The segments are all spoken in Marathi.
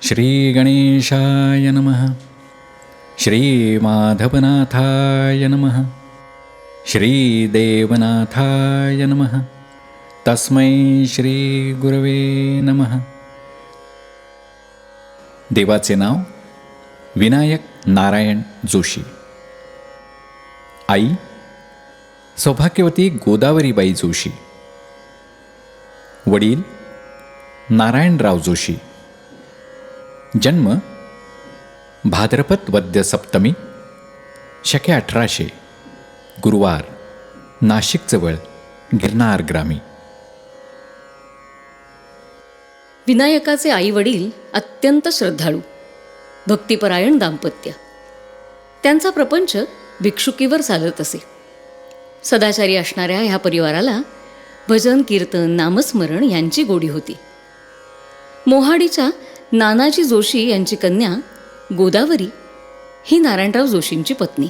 श्री गणेशाय नमः. श्री माधवनाथाय नमः. श्री देवनाथाय नमः. तस्मै श्री गुरवे नमः. देवाचे नाव विनायक नारायण जोशी. आई सौभाग्यवती गोदावरीबाई जोशी. वडील नारायणराव जोशी. जन्म भाद्रपद वद्य सप्तमी शके 1800, गुरुवार, नाशिकजवळ गिरनार ग्रामी. विनायकाचे आई वडील अत्यंत श्रद्धाळू, भक्तिपरायण दाम्पत्य. त्यांचा प्रपंच भिक्षुकीवर चालत असे. सदाचारी असणाऱ्या ह्या परिवाराला भजन कीर्तन नामस्मरण यांची गोडी होती. मोहाडीच्या नानाजी जोशी यांची कन्या गोदावरी ही नारायणराव जोशींची पत्नी.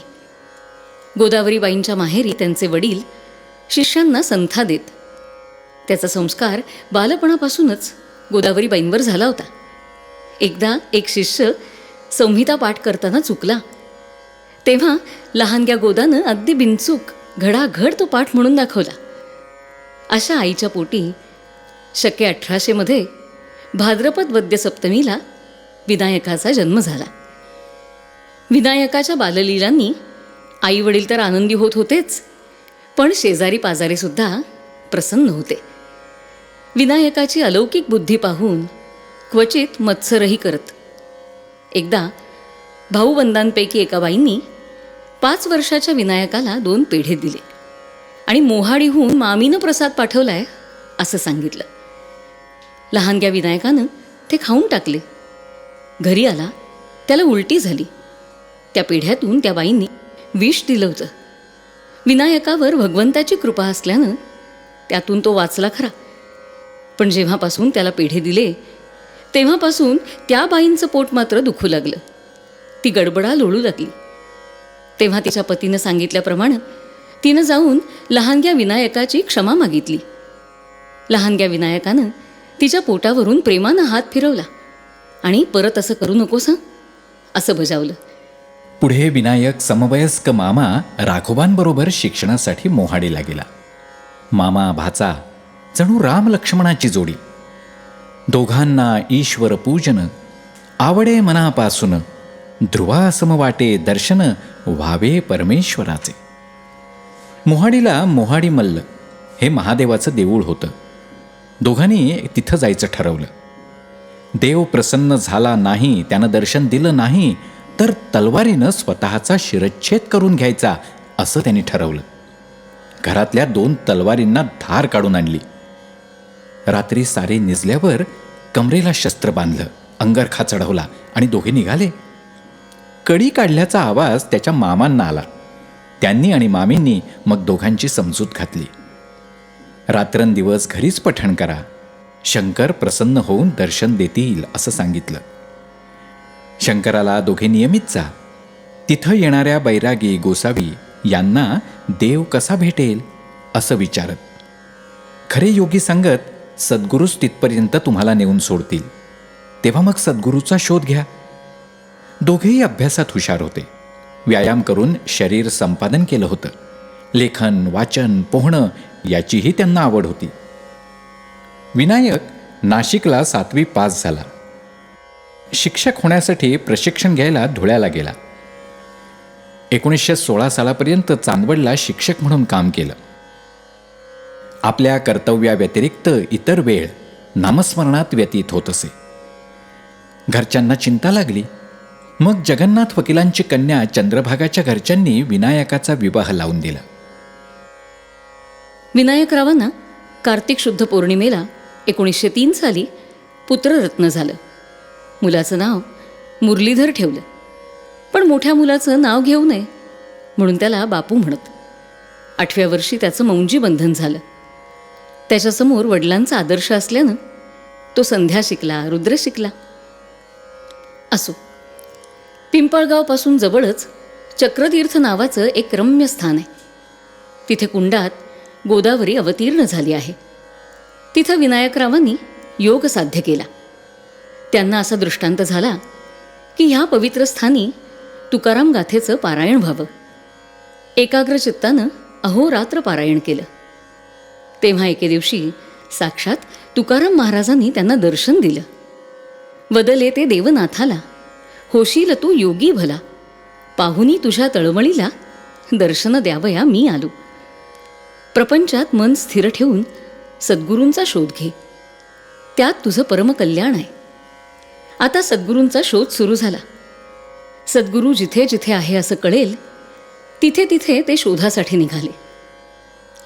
गोदावरीबाईंच्या माहेरी त्यांचे वडील शिष्यांना संथा देत. त्याचा संस्कार बालपणापासूनच गोदावरीबाईंवर झाला होता. एकदा एक शिष्य संहिता पाठ करताना चुकला, तेव्हा लहानग्या गोदानं अगदी बिनचूक घडाघड तो पाठ म्हणून दाखवला. अशा आईच्या पोटी शके 1800 भाद्रपद वद्य सप्तमीला विनायकाचा जन्म झाला. विनायकाच्या बाललीलांनी आई वडील तर आनंदी होत होतेच, पण शेजारी पाजारीसुद्धा प्रसन्न होते. विनायकाची अलौकिक बुद्धी पाहून क्वचित मत्सरही करत. एकदा भाऊबंदांपैकी एका बाईंनी 5 वर्षाच्या विनायकाला 2 पेढे दिले आणि मोहाडीहून मामीनं प्रसाद पाठवलाय असं सांगितलं. लहानग्या विनायकानं ते खाऊन टाकले. घरी आला, त्याला उलटी झाली. त्या पेढ्यातून त्या बाईंनी विष दिलं होतं. विनायकावर भगवंताची कृपा असल्यानं त्यातून तो वाचला खरा, पण जेव्हापासून त्याला पेढे दिले तेव्हापासून त्या बाईंचं पोट मात्र दुखू लागलं. ती गडबडा लोळू लागली. तेव्हा तिच्या पतीनं सांगितल्याप्रमाणे तिनं जाऊन लहानग्या विनायकाची क्षमा मागितली. लहानग्या विनायकानं तिच्या पोटावरून प्रेमानं हात फिरवला आणि परत असं करू नकोस हं असं बजावलं. पुढे विनायक समवयस्क मामा राघोबांबरोबर शिक्षणासाठी मोहाडीला गेला. मामा भाचा जणू राम लक्ष्मणाची जोडी. दोघांना ईश्वर पूजन आवडे मनापासून, ध्रुवासम वाटे दर्शन व्हावे परमेश्वराचे. मोहाडीला मोहाडी मल्ल हे महादेवाचं देऊळ होतं. दोघांनी तिथं जायचं ठरवलं. देव प्रसन्न झाला नाही, त्यानं दर्शन दिलं नाही तर तलवारीनं स्वतःचा शिरच्छेद करून घ्यायचा असं त्यांनी ठरवलं. घरातल्या 2 तलवारींना धार काढून आणली. रात्री सारे निजल्यावर कमरेला शस्त्र बांधलं, अंगरखा चढवला आणि दोघे निघाले. कडी काढल्याचा आवाज त्याच्या मामांना आला. त्यांनी आणि मामींनी मग दोघांची समजूत घातली. रात्रंदिवस घरीच पठण करा, शंकर प्रसन्न होऊन दर्शन देतील असं सांगितलं. शंकराला दोघे नियमित जा. तिथं येणाऱ्या बैरागी गोसावी यांना देव कसा भेटेल असं विचारत. खरे योगी सांगत सद्गुरूच तिथपर्यंत तुम्हाला नेऊन सोडतील, तेव्हा मग सद्गुरूचा शोध घ्या. दोघेही अभ्यासात हुशार होते. व्यायाम करून शरीर संपादन केलं होतं. लेखन वाचन पोहणं याचीही त्यांना आवड होती. विनायक नाशिकला 7वी पास झाला. शिक्षक होण्यासाठी प्रशिक्षण घ्यायला धुळ्याला गेला. 1916 सालापर्यंत चांदवडला शिक्षक म्हणून काम केलं. आपल्या कर्तव्याव्यतिरिक्त इतर वेळ नामस्मरणात व्यतीत होत असे. घरच्यांना चिंता लागली. मग जगन्नाथ वकिलांची कन्या चंद्रभागाच्या घरच्यांनी विनायकाचा विवाह लावून दिला. विनायकरावांना कार्तिक शुद्ध पौर्णिमेला 1903 साली पुत्ररत्न झालं. मुलाचं नाव मुरलीधर ठेवलं, पण मोठ्या मुलाचं नाव घेऊ नये म्हणून त्याला बापू म्हणत. 8व्या वर्षी त्याचं मौंजी बंधन झालं. त्याच्यासमोर वडिलांचा आदर्श असल्यानं तो संध्या शिकला, रुद्र शिकला. असो, पिंपळगावपासून जवळच चक्रतीर्थ नावाचं एक रम्य स्थान आहे. तिथे कुंडात गोदावरी अवतीर्ण झाली आहे. तिथं विनायकरावांनी योग साध्य केला. त्यांना असा दृष्टांत झाला की ह्या पवित्र स्थानी तुकाराम गाथेचं पारायण व्हावं. एकाग्र चित्तानं अहोरात्र पारायण केलं. तेव्हा एके दिवशी साक्षात तुकाराम महाराजांनी त्यांना दर्शन दिलं. वदले ते देवनाथाला, होशील तू योगी भला, पाहुनी तुझ्या तळमळीला, दर्शन द्यावया मी आलो. प्रपंचात मन स्थिर ठेवून सद्गुरूंचा शोध घे, त्यात तुझं परमकल्याण आहे. आता सद्गुरूंचा शोध सुरू झाला. सद्गुरू जिथे जिथे आहे असं कळेल तिथे तिथे ते शोधासाठी निघाले.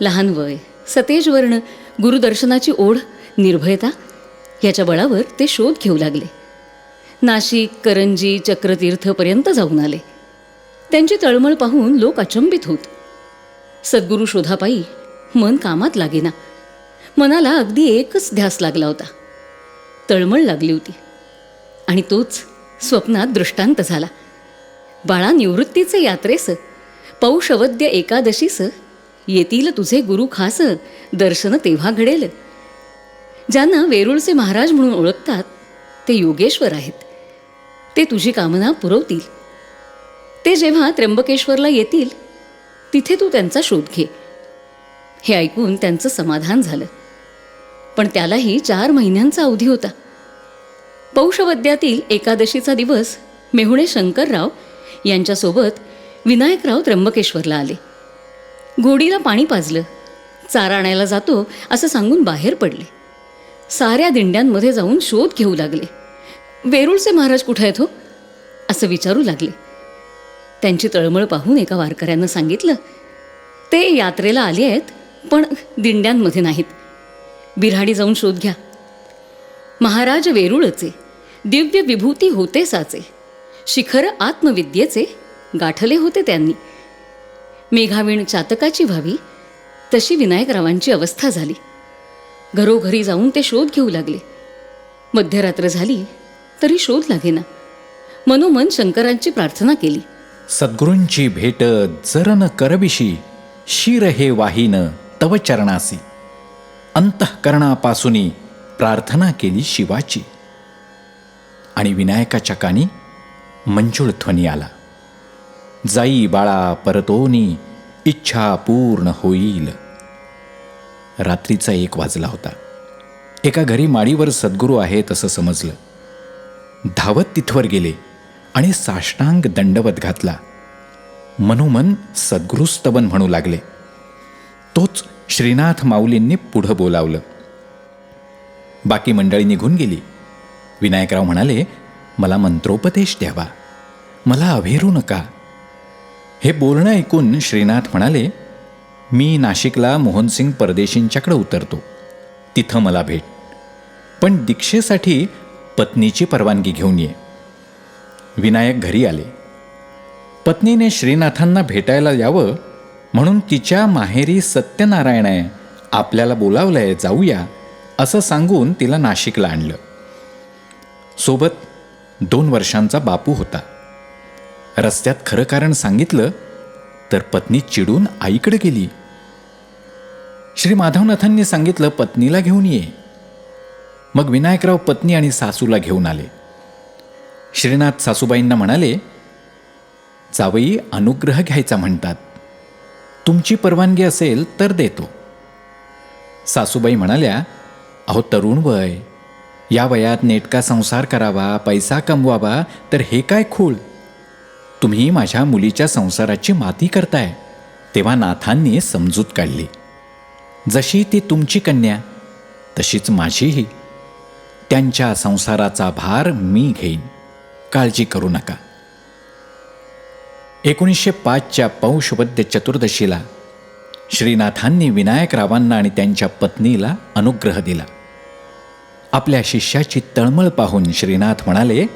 लहान वय, सतेज वर्ण, गुरुदर्शनाची ओढ, निर्भयता याच्या बळावर ते शोध घेऊ लागले. नाशिक, करंजी, चक्रतीर्थपर्यंत जाऊन आले. त्यांची तळमळ पाहून लोक अचंबित होत. सद्गुरू शोधापायी मन कामात लागेना. मनाला अगदी एकच ध्यास लागला होता, तळमळ लागली होती. आणि तोच स्वप्नात दृष्टांत झाला. बाळा, निवृत्तीचे यात्रेस, पौषवद्य एकादशीस, येतील तुझे गुरु खास, दर्शन तेव्हा घडेल. ज्यांना वेरूळचे महाराज म्हणून ओळखतात ते योगेश्वर आहेत. ते तुझी कामना पुरवतील. ते जेव्हा त्र्यंबकेश्वरला येतील तिथे तू त्यांचा शोध घे. हे ऐकून त्यांचं समाधान झालं. पण त्यालाही 4 महिन्यांचा अवधी होता. पौषवद्यातील एकादशीचा दिवस मेहुणे शंकरराव यांच्यासोबत विनायकराव त्र्यंबकेश्वरला आले. घोडीला पाणी पाजलं, चारा आणायला जातो असं सांगून बाहेर पडले. साऱ्या दिंड्यांमध्ये जाऊन शोध घेऊ लागले. वेरूळचे महाराज कुठे आहेत हो असं विचारू लागले. त्यांची तळमळ पाहून एका वारकऱ्यानं सांगितलं, ते यात्रेला आले आहेत पण दिंड्यांमध्ये नाहीत. बिऱ्हाडी जाऊन शोध घ्या. महाराज वेरूळचे, दिव्य विभूती होते साचे, शिखर आत्मविद्येचे गाठले होते त्यांनी. मेघावीण चातकाची व्हावी तशी विनायकरावांची अवस्था झाली. घरोघरी जाऊन ते शोध घेऊ लागले. मध्यरात्र झाली तरी शोध लागेना. मनोमन शंकरांची प्रार्थना केली. सद्गुरूंची भेट जर न करविशी, शिर हे वाहीन तव चरणासी. अंतःकरणापासूनी प्रार्थना केली शिवाची. आणि विनायकाच्या कानी मंजुळ ध्वनी आला, जाई बाळा परतोनी, इच्छा पूर्ण होईल. रात्रीचा 1 वाजला होता. एका घरी माडीवर सद्गुरू आहेत असं समजलं. धावत तिथवर गेले आणि साष्टांग दंडवत घातला. मनोमन सद्गुरुस्तवन म्हणू लागले. तोच श्रीनाथ माऊलींनी पुढं बोलावलं. बाकी मंडळी निघून गेली. विनायकराव म्हणाले, मला मंत्रोपदेश द्यावा, मला अभेरू नका. हे बोलणं ऐकून श्रीनाथ म्हणाले, मी नाशिकला मोहनसिंग परदेशींच्याकडे उतरतो, तिथं मला भेट. पण दीक्षेसाठी पत्नीची परवानगी घेऊन ये. विनायक घरी आले. पत्नीने श्रीनाथांना भेटायला यावं म्हणून तिच्या माहेरी सत्यनारायण आहे, आपल्याला बोलावलंय, जाऊया असं सांगून तिला नाशिकला आणलं. सोबत 2 वर्षांचा बापू होता. रस्त्यात खरं कारण सांगितलं तर पत्नी चिडून आईकडे गेली. श्री माधवनाथांनी सांगितलं, पत्नीला घेऊन ये. मग विनायकराव पत्नी आणि सासूला घेऊन आले. श्रीनाथ सासूबाईंना म्हणाले, जावई अनुग्रह घ्यायचा म्हणतात, तुमची परवानगी असेल तर देतो. सासूबाई म्हणाल्या, अहो तरुण वय, या वयात नेटका संसार करावा, पैसा कमवावा, तर हे काय खूळ. तुम्ही माझ्या मुलीच्या संसाराची माती करताय. तेव्हा नाथांनी समजूत काढली, जशी ती तुमची कन्या तशीच माझीही. त्यांच्या संसाराचा भार मी घेईन, काळजी करू नका. 1905च्या पौषवद्य चतुर्दशीला श्रीनाथांनी विनायकरावांना आणि त्यांच्या पत्नीला अनुग्रह दिला. आपल्या शिष्याची तळमळ पाहून श्रीनाथ म्हणाले,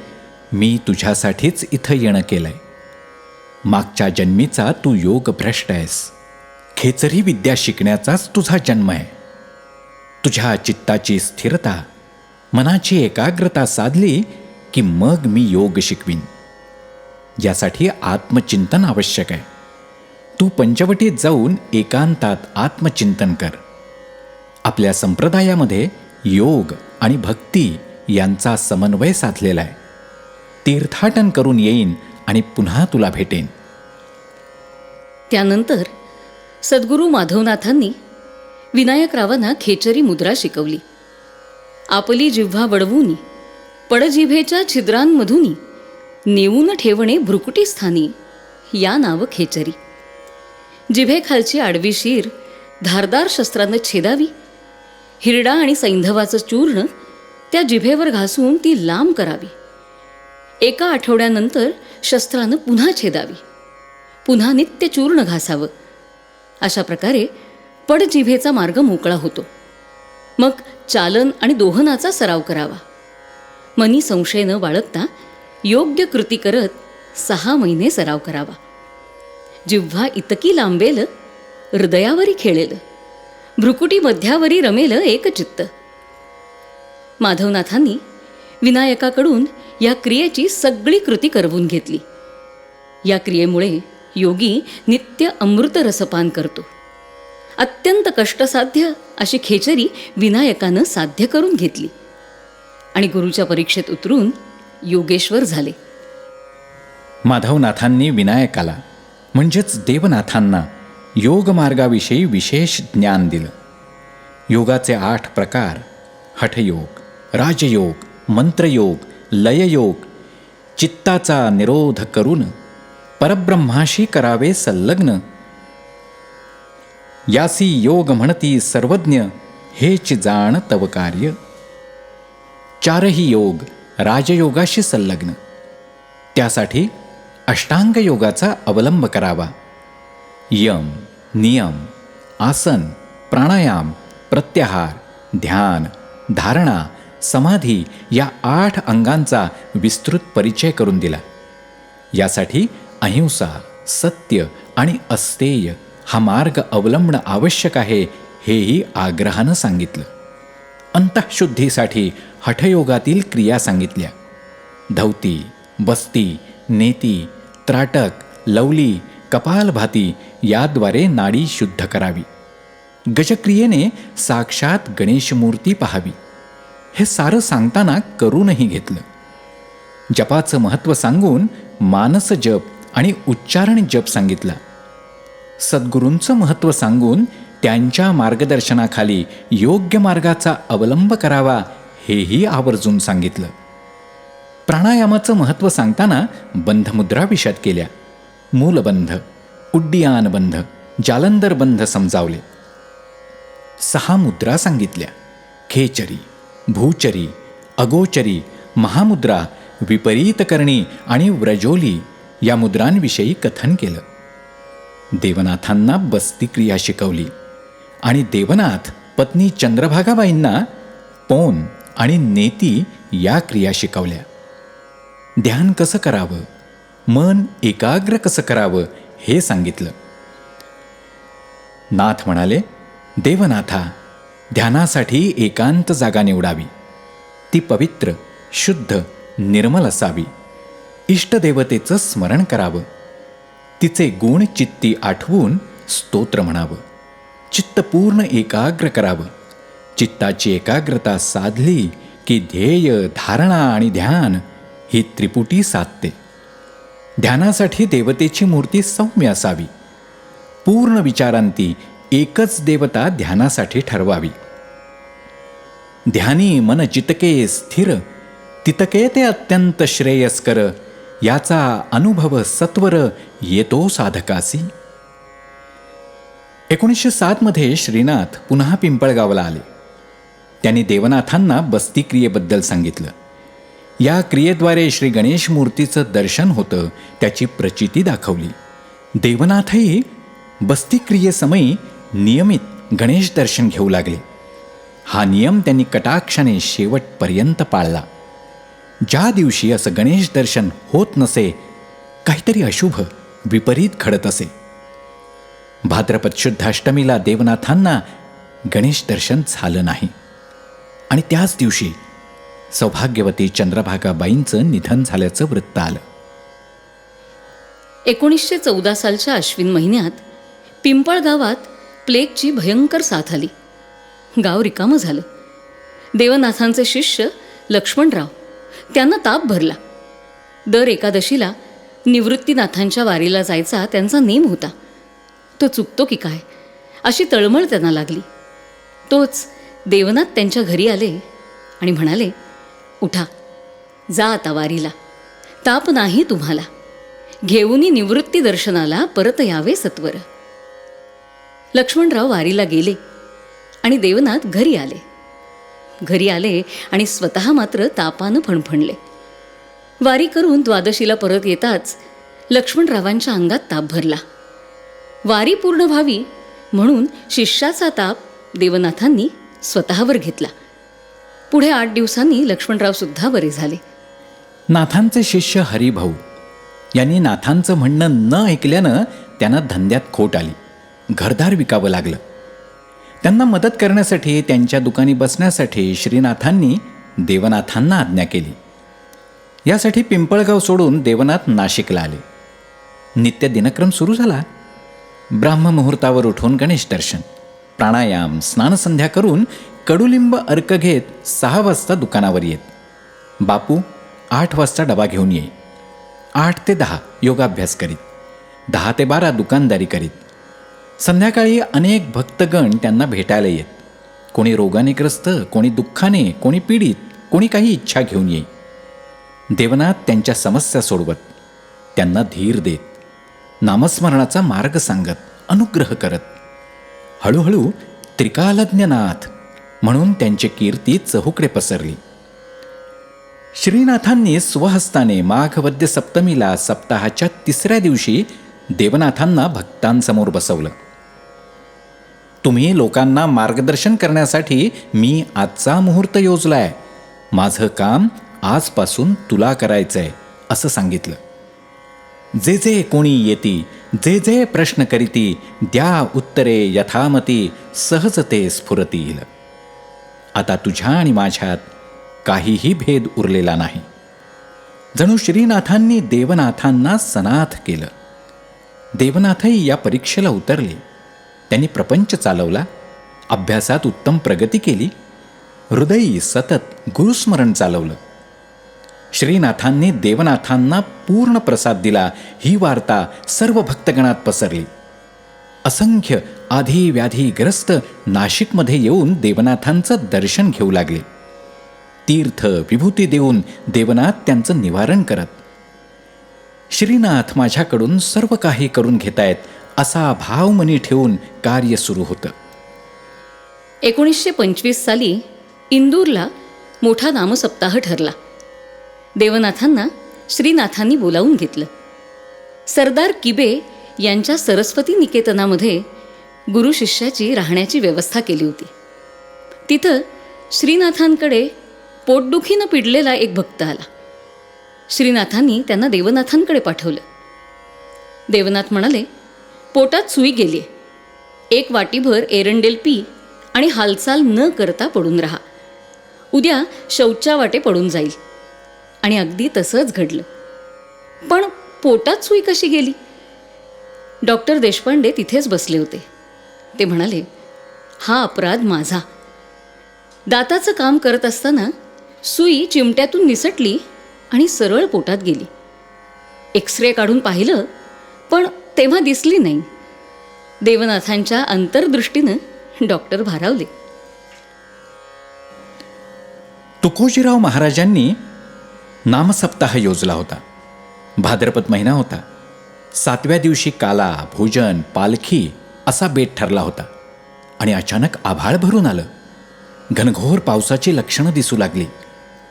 मी तुझ्यासाठीच इथं येणं केलंय. मागच्या जन्मीचा तू योग भ्रष्ट आहेस. खेचरी विद्या शिकण्याचाच तुझा जन्म आहे. तुझ्या चित्ताची स्थिरता, मनाची एकाग्रता साधली की मग मी योग शिकवीन. यासाठी आत्मचिंतन आवश्यक आहे. तू पंचवटीत जाऊन एकांतात आत्मचिंतन कर. आपल्या संप्रदायामध्ये योग आणि भक्ती यांचा समन्वय साधलेला आहे. तीर्थाटन करून येईन आणि पुन्हा तुला भेटेन. त्यानंतर सद्गुरू माधवनाथांनी विनायकरावांना खेचरी मुद्रा शिकवली. आपली जिव्हा वडवूनी पडजिभेच्या छिद्रांमधूनी नेऊन ठेवणे भ्रुकुटी स्थानी या नाव खेचरी. जिभेखालची आडवी शीर धारदार शस्त्रानं छेदावी. हिरडा आणि सैंधवाचं चूर्ण त्या जिभेवर घासून ती लांब करावी. एका आठवड्यानंतर शस्त्रानं पुन्हा छेदावी. पुन्हा नित्य चूर्ण घासावं. अशा प्रकारे पडजिभेचा मार्ग मोकळा होतो. मग चालन आणि दोहनाचा सराव करावा. मनी संशय न बाळगता योग्य कृती करत 6 महिने सराव करावा. जिव्हा इतकी लांबेल हृदयावरी खेळेल, भ्रुकुटी मध्यावरी रमेल एकचित्त. माधवनाथांनी विनायकाकडून या क्रियेची सगळी कृती करवून घेतली. या क्रियेमुळे योगी नित्य अमृत रसपान करतो. अत्यंत कष्टसाध्य अशी खेचरी विनायकानं साध्य करून घेतली आणि गुरुच्या परीक्षेत उतरून योगेश्वर झाले. माधवनाथांनी विनायकाला म्हणजेच देवनाथांना योगमार्गाविषयी विशेष ज्ञान दिलं. योगाचे 8 प्रकार हठयोग, राजयोग, मंत्रयोग, लययोग, चित्ताचा निरोध करून परब्रह्माशी करावे संलग्न, यासी योग म्हणती सर्वज्ञ, हेच जाण तव कार्य. 4ही योग राजयोगाशी संलग्न. त्यासाठी अष्टांग योगाचा अवलंब करावा. यम, नियम, आसन, प्राणायाम, प्रत्याहार, ध्यान, धारणा, समाधी या 8 अंगांचा विस्तृत परिचय करून दिला. यासाठी अहिंसा, सत्य आणि अस्तेय हा मार्ग अवलंबणं आवश्यक आहे, हेही आग्रहानं सांगितलं. अंतःशुद्धीसाठी हठयोगातील क्रिया सांगितल्या. धौती, बस्ती, नेती, त्राटक, लवली, कपालभाती याद्वारे नाडी शुद्ध करावी. गजक्रियेने साक्षात गणेशमूर्ती पाहावी. हे सारं सांगताना करूनही घेतलं. जपाचं महत्त्व सांगून मानस जप आणि उच्चारण जप सांगितला. सद्गुरूंचं महत्त्व सांगून त्यांच्या मार्गदर्शनाखाली योग्य मार्गाचा अवलंब करावा, हेही आवर्जून सांगितलं. प्राणायामाचं महत्त्व सांगताना बंधमुद्रा विशद केल्या. मूलबंध, उड्डियानबंध, जालंधरबंध समजावले. 6 मुद्रा सांगितल्या. खेचरी, भूचरी, अगोचरी, महामुद्रा, विपरीतकरणी आणि व्रजोली या मुद्रांविषयी कथन केलं. देवनाथांना बस्ती क्रिया शिकवली आणि देवनाथ पत्नी चंद्रभागाबाईंना पौन आणि नेती या क्रिया शिकवल्या. ध्यान कसं करावं, मन एकाग्र कसं करावं हे सांगितलं. नाथ म्हणाले, देवनाथा, ध्यानासाठी एकांत जागा निवडावी. ती पवित्र, शुद्ध, निर्मल असावी. इष्टदेवतेचं स्मरण करावं. तिचे गुण चित्ती आठवून स्तोत्र म्हणावं. चित्त पूर्ण एकाग्र करावं. चित्ताची एकाग्रता साधली की ध्येय, धारणा आणि ध्यान ही त्रिपुटी साधते. ध्यानासाठी देवतेची मूर्ती सौम्य असावी. पूर्ण विचारांती एकच देवता ध्यानासाठी ठरवावी. ध्यानी मन चितके स्थिर, तितके ते अत्यंत श्रेयस्कर, याचा अनुभव सत्वर येतो साधकासी. 1907 श्रीनाथ पुन्हा पिंपळगावला आले. त्यांनी देवनाथांना बस्ती क्रियेबद्दल सांगितलं. या क्रियेद्वारे श्री गणेश मूर्तीचं दर्शन होतं, त्याची प्रचिती दाखवली. देवनाथही बस्ती क्रियेसमयी नियमित गणेश दर्शन घेऊ लागले. हा नियम त्यांनी कटाक्षाने शेवटपर्यंत पाळला. ज्या दिवशी असं गणेश दर्शन होत नसे, काहीतरी अशुभ, विपरीत घडत असे. भाद्रपद शुद्ध अष्टमीला देवनाथांना गणेश दर्शन झालं नाही आणि त्याच दिवशी सौभाग्यवती चंद्रभागाबाईंचं निधन झाल्याचं वृत्त आलं. 1914 सालच्या अश्विन महिन्यात पिंपळगावात प्लेगची भयंकर साथ आली. गाव रिकामं झालं. देवनाथांचे शिष्य लक्ष्मणराव त्यांना ताप भरला. दर एकादशीला निवृत्तीनाथांच्या वारीला जायचा त्यांचा नेम होता. तो चुकतो की काय अशी तळमळ त्यांना लागली. तोच देवनाथ त्यांच्या घरी आले आणि म्हणाले, उठा, जा आता वारीला. ताप नाही तुम्हाला. घेऊनी निवृत्ती दर्शनाला परत यावे सत्वर. लक्ष्मणराव वारीला गेले आणि देवनाथ घरी आले आणि स्वतः मात्र तापानं फणफणले. वारी करून द्वादशीला परत येताच लक्ष्मणरावांच्या अंगात ताप भरला. वारी पूर्ण व्हावी म्हणून शिष्याचा ताप देवनाथांनी स्वतःवर घेतला. पुढे 8 दिवसांनी लक्ष्मणराव सुद्धा बरे झाले. नाथांचे शिष्य हरिभाऊ यांनी नाथांचं म्हणणं न ऐकल्यानं त्यांना धंद्यात खोट आली. घरदार विकावं लागलं. त्यांना मदत करण्यासाठी त्यांच्या दुकानी बसण्यासाठी श्रीनाथांनी देवनाथांना आज्ञा केली. यासाठी पिंपळगाव सोडून देवनाथ नाशिकला आले. नित्य दिनक्रम सुरू झाला. ब्राह्ममुहूर्तावर उठून गणेश दर्शन, प्राणायाम, स्नानसंध्या करून कडुलिंब अर्क घेत 6 वाजता दुकानावर येत. बापू 8 वाजता डबा घेऊन येई. 8 ते 10 योगाभ्यास करीत. 10 ते 12 दुकानदारी करीत. संध्याकाळी अनेक भक्तगण त्यांना भेटायला येत. कोणी रोगाने ग्रस्त, कोणी दुःखाने, कोणी पीडित, कोणी काही इच्छा घेऊन येई. देवनाथ त्यांच्या समस्या सोडवत, त्यांना धीर देत, नामस्मरणाचा मार्ग सांगत, अनुग्रह करत. हळूहळू त्रिकालज्ञनाथ म्हणून त्यांची कीर्ती चहूकडे पसरली. श्रीनाथांनी स्वहस्ताने माघ वद्य सप्तमीला सप्ताहाच्या 3ऱ्या दिवशी देवनाथांना भक्तांसमोर बसवलं. तुम्ही लोकांना मार्गदर्शन करण्यासाठी मी आजचा मुहूर्त योजलाय. माझं काम आजपासून तुला करायचंय असं सांगितलं. जे जे कोणी येती, जे जे प्रश्न करीती, द्या उत्तरे यथामती, सहजते स्फुरतील. आता तुझ्या आणि माझ्यात काहीही भेद उरलेला नाही. जणू श्रीनाथांनी देवनाथांना सनाथ केलं. देवनाथही या परीक्षेला उतरले. त्यांनी प्रपंच चालवला, अभ्यासात उत्तम प्रगती केली, हृदयी सतत गुरुस्मरण चालवलं. श्रीनाथांनी देवनाथांना पूर्ण प्रसाद दिला. ही वार्ता सर्व भक्तगणात पसरली. असंख्य आधी व्याधीग्रस्त नाशिकमध्ये येऊन देवनाथांचं दर्शन घेऊ लागले. तीर्थ विभूती देऊन देवनाथ त्यांचं निवारण करत. श्रीनाथ माझ्याकडून सर्व काही करून घेतायत असा भाव मनी ठेवून कार्य सुरू होतं. 1925 साली इंदूरला मोठा नामसप्ताह ठरला. देवनाथांना श्रीनाथांनी बोलावून घेतलं. सरदार किबे यांच्या सरस्वती निकेतनामध्ये गुरु शिष्याची राहण्याची व्यवस्था केली होती. तिथं श्रीनाथांकडे पोटदुखीनं पिडलेला एक भक्त आला. श्रीनाथांनी त्यांना देवनाथांकडे पाठवलं. देवनाथ म्हणाले, पोटात सुई गेलीये. 1 वाटीभर एरंडेल पी आणि हालचाल न करता पडून राहा. उद्या शौच्या वाटे पडून जाईल. आणि अगदी तसंच घडलं. पण पोटात सुई कशी गेली? डॉक्टर देशपांडे तिथेच बसले होते. ते म्हणाले, हा अपराध माझा. दाताचं काम करत असताना सुई चिमट्यातून निसटली आणि सरळ पोटात गेली. एक्सरे काढून पाहिलं, पण तेव्हा दिसली नाही. देवनाथांच्या अंतर्दृष्टीनं डॉक्टर भारावले. तुकोजीराव महाराजांनी नामसप्ताह योजला होता. भाद्रपद महिना होता. 7व्या दिवशी काला, भोजन, पालखी असा बेत ठरला होता. आणि अचानक आभाळ भरून आलं. घनघोर पावसाची लक्षणं दिसू लागली.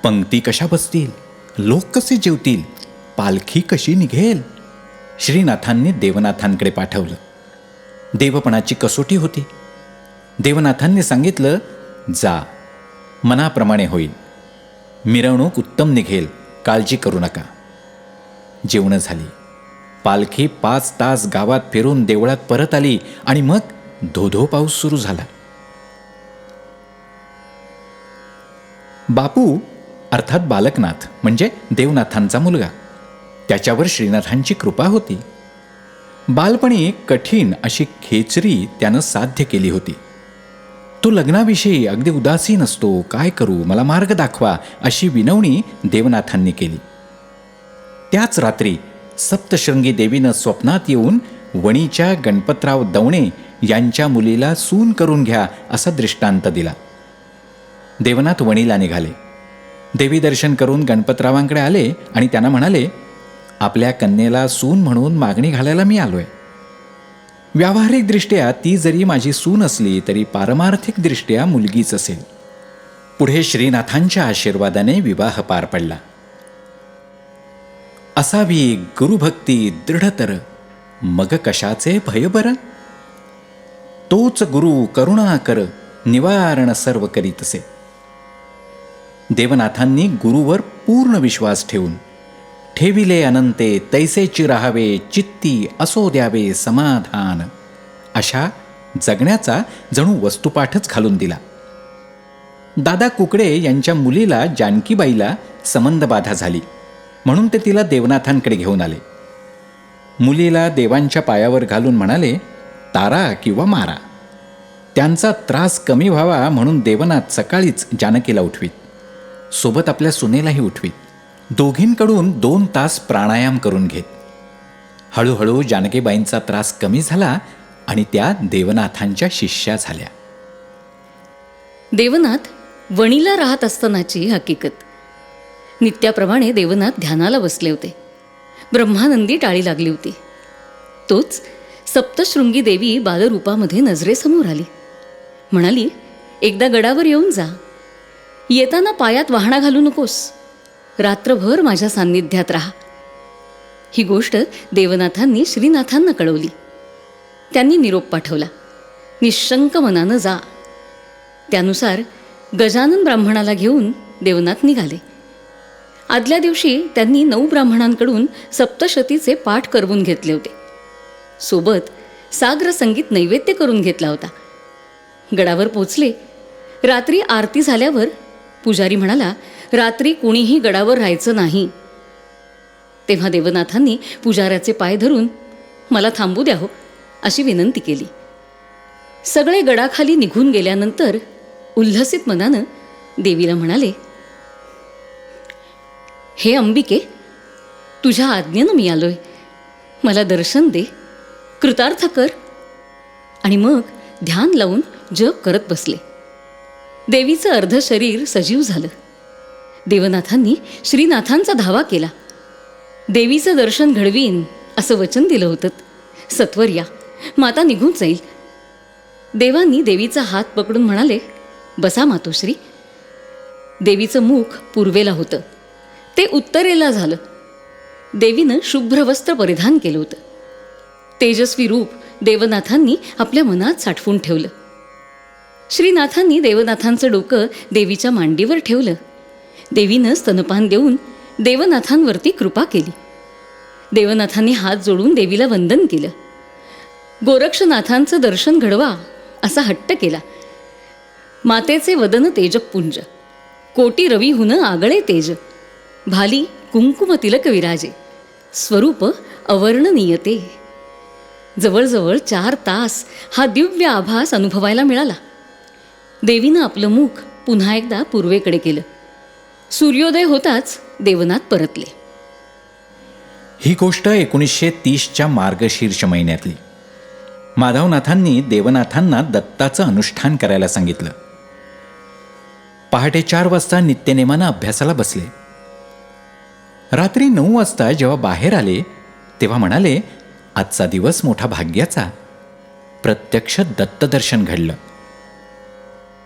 पंक्ती कशा बसतील, लोक कसे जेवतील, पालखी कशी निघेल. श्रीनाथांनी देवनाथांकडे पाठवलं. देवपणाची कसोटी होती. देवनाथांनी सांगितलं, जा, मनाप्रमाणे होईल. मिरवणूक उत्तम निघेल, काळजी करू नका. जेवणं झाली. पालखी 5 तास गावात फिरून देवळात परत आली आणि मग धोधो पाऊस सुरू झाला. बापू अर्थात बालकनाथ म्हणजे देवनाथांचा मुलगा, त्याच्यावर श्रीनाथांची कृपा होती. बालपणी कठीण अशी खेचरी त्यानं साध्य केली होती. तो लग्नाविषयी अगदी उदासीन असतो. काय करू, मला मार्ग दाखवा, अशी विनवणी देवनाथांनी केली. त्याच रात्री सप्तशृंगी देवीनं स्वप्नात येऊन वणीच्या गणपतराव दवणे यांच्या मुलीला सून करून घ्या असा दृष्टांत दिला. देवनाथ वणीला निघाले. देवी दर्शन करून गणपतरावांकडे आले आणि त्यांना म्हणाले, आपल्या कन्येला सून म्हणून मागणी घालायला मी आलोय. व्यावहारिकदृष्ट्या ती जरी माझी सून असली तरी पारमार्थिकदृष्ट्या मुलगीच असेल. पुढे श्रीनाथांच्या आशीर्वादाने विवाह पार पडला. असावी गुरुभक्ती दृढतर, मग कशाचे भय बर. तोच गुरु करुणा कर, निवारण सर्व करीतसे. देवनाथांनी गुरुवर पूर्ण विश्वास ठेवून ठेविले अनंते तैसेची राहावे चित्ती असो द्यावे समाधान, अशा जगण्याचा जणू वस्तुपाठच घालून दिला. दादा कुकडे यांच्या मुलीला जानकीबाईला संबंधबाधा झाली म्हणून ते तिला देवनाथांकडे घेऊन आले. मुलीला देवांच्या पायावर घालून म्हणाले, तारा किंवा मारा. त्यांचा त्रास कमी व्हावा म्हणून देवनाथ सकाळीच जानकीला उठवीत, सोबत आपल्या सुनेलाही उठवीत. दोघींकडून 2 तास प्राणायाम करून घेत. हळूहळू जानकीबाईंचा त्रास कमी झाला आणि त्या देवनाथांच्या शिष्या झाल्या. देवनाथ वणीला राहत असतानाची हकीकत. नित्याप्रमाणे देवनाथ ध्यानाला बसले होते. ब्रह्मानंदी टाळी लागली होती. तोच सप्तशृंगी देवी बालरूपामध्ये नजरेसमोर आली. म्हणाली, एकदा गडावर येऊन जा. येताना पायात वाहणा घालू नकोस. रात्रभर माझ्या सान्निध्यात राहा. ही गोष्ट देवनाथांनी श्रीनाथांना कळवली. त्यांनी निरोप पाठवला, निशंक मनानं जा. त्यानुसार गजानन ब्राह्मणाला घेऊन देवनाथ निघाले. आदल्या दिवशी त्यांनी 9 ब्राह्मणांकडून सप्तशतीचे पाठ करवून घेतले होते. सोबत साग्र संगीत नैवेद्य करून घेतला होता. गडावर पोचले. रात्री आरती झाल्यावर पुजारी म्हणाला, रात्री कुणीही गडावर राहायचं नाही. तेव्हा देवनाथांनी पुजाऱ्याचे पाय धरून मला थांबू द्या हो अशी विनंती केली. सगळे गडाखाली निघून गेल्यानंतर उल्हसित मनानं देवीला म्हणाले, हे अंबिके, तुझ्या आज्ञेनं मी आलोय. मला दर्शन दे, कृतार्थ कर. आणि मग ध्यान लावून जप करत बसले. देवीचं अर्ध शरीर सजीव झालं. देवनाथांनी श्रीनाथांचा धावा केला. देवीचं दर्शन घडवीन असं वचन दिलं होतं. सत्वर या, माता निघून जाईल. देवांनी देवीचा हात पकडून म्हणाले, बसा मातोश्री. देवीचं मुख पूर्वेला होतं, ते उत्तरेला झालं. देवीनं शुभ्र वस्त्र परिधान केलं होतं. तेजस्वी रूप देवनाथांनी आपल्या मनात साठवून ठेवलं. श्रीनाथांनी देवनाथांचं डोकं देवीच्या मांडीवर ठेवलं. देवीनं स्तनपान देऊन देवनाथांवरती कृपा केली. देवनाथांनी हात जोडून देवीला वंदन केलं. गोरक्षनाथांचं दर्शन घडवा असा हट्ट केला. मातेचे वदन तेजपुंज, कोटी रवीहुन आगळे तेज, भाली कुंकुम तिलक विराजे, स्वरूप अवर्णनीयते. जवळजवळ 4 तास हा दिव्य आभास अनुभवायला मिळाला. देवीनं आपलं मुख पुन्हा एकदा पूर्वेकडे केलं. सूर्योदय होताच देवनाथ परतले. ही गोष्ट 1930च्या मार्गशीर्ष महिन्यातली. माधवनाथांनी देवनाथांना दत्ताचं अनुष्ठान करायला सांगितलं. पहाटे 4 वाजता नित्यनेमानं अभ्यासाला बसले. रात्री 9 वाजता जेव्हा बाहेर आले तेव्हा म्हणाले, आजचा दिवस मोठा भाग्याचा. प्रत्यक्ष दत्तदर्शन घडलं.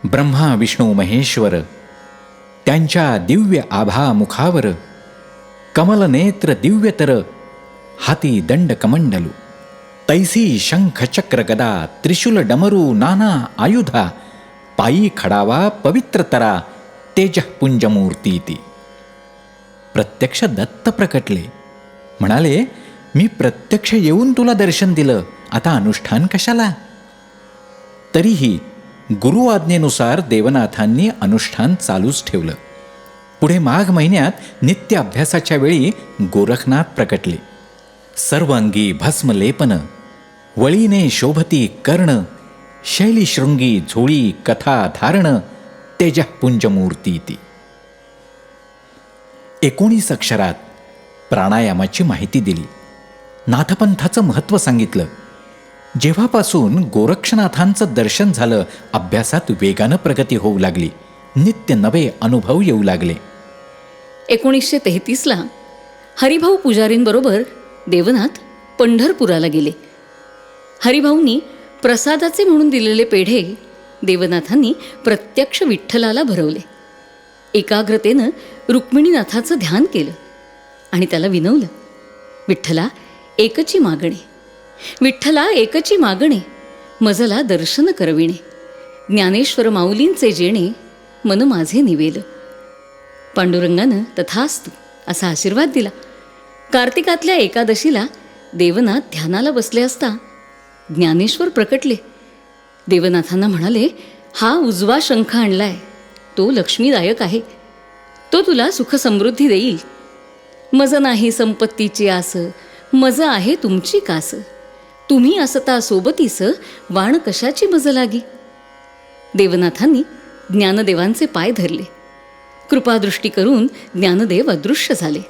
ब्रह्मा विष्णू महेश्वर त्यांच्या दिव्य आभा मुखावर, कमलनेत्र दिव्यतर, हाती दंड कमंडलू, तैसी शंख चक्र गदा त्रिशूल डमरू नाना आयुधा, पायी खडावा पवित्रतरा तेजपुंजमूर्ती ती. प्रत्यक्ष दत्त प्रकटले. म्हणाले, मी प्रत्यक्ष येऊन तुला दर्शन दिलं, आता अनुष्ठान कशाला. तरीही गुरु आज्ञेनुसार देवनाथांनी अनुष्ठान चालूच ठेवलं. पुढे माघ महिन्यात नित्य अभ्यासाच्या वेळी गोरखनाथ प्रकटले. सर्व अंगी भस्म लेपन, वळीने शोभती कर्ण, शैली शृंगी झोळी कथा धारण तेजः पुंजमूर्ती ती. 19 अक्षरात प्राणायामाची माहिती दिली, नाथपंथाचं महत्त्व सांगितलं. जेव्हापासून गोरक्षनाथांचं दर्शन झालं, अभ्यासात वेगानं प्रगती होऊ लागली, नित्य नवे अनुभव येऊ लागले. 1933ला हरिभाऊ पुजारींबरोबर देवनाथ पंढरपुराला गेले. हरिभाऊंनी प्रसादाचे म्हणून दिलेले पेढे देवनाथांनी प्रत्यक्ष विठ्ठलाला भरवले. एकाग्रतेनं रुक्मिणीनाथाचं ध्यान केलं आणि त्याला विनवलं, विठ्ठला एकची मागणे, विठ्ठला एकची मागणे, मजला दर्शन करविणे, ज्ञानेश्वर माऊलींचे जेणे, मन माझे निवेल. पांडुरंगानं तथास्तु असा आशीर्वाद दिला. कार्तिकातल्या एकादशीला देवनाथ ध्यानाला बसले असता ज्ञानेश्वर प्रकटले. देवनाथांना म्हणाले, हा उजवा शंख आणलाय, तो लक्ष्मीदायक आहे, तो तुला सुखसमृद्धी देईल. मज नाही संपत्तीची आस, मज आहे तुमची कास, तुम्ही असता सोबतीस, वाण कशाची मज लागी. देवनाथांनी ज्ञानदेवांचे पाय धरले. कृपादृष्टी करून ज्ञानदेव अदृश्य झाले.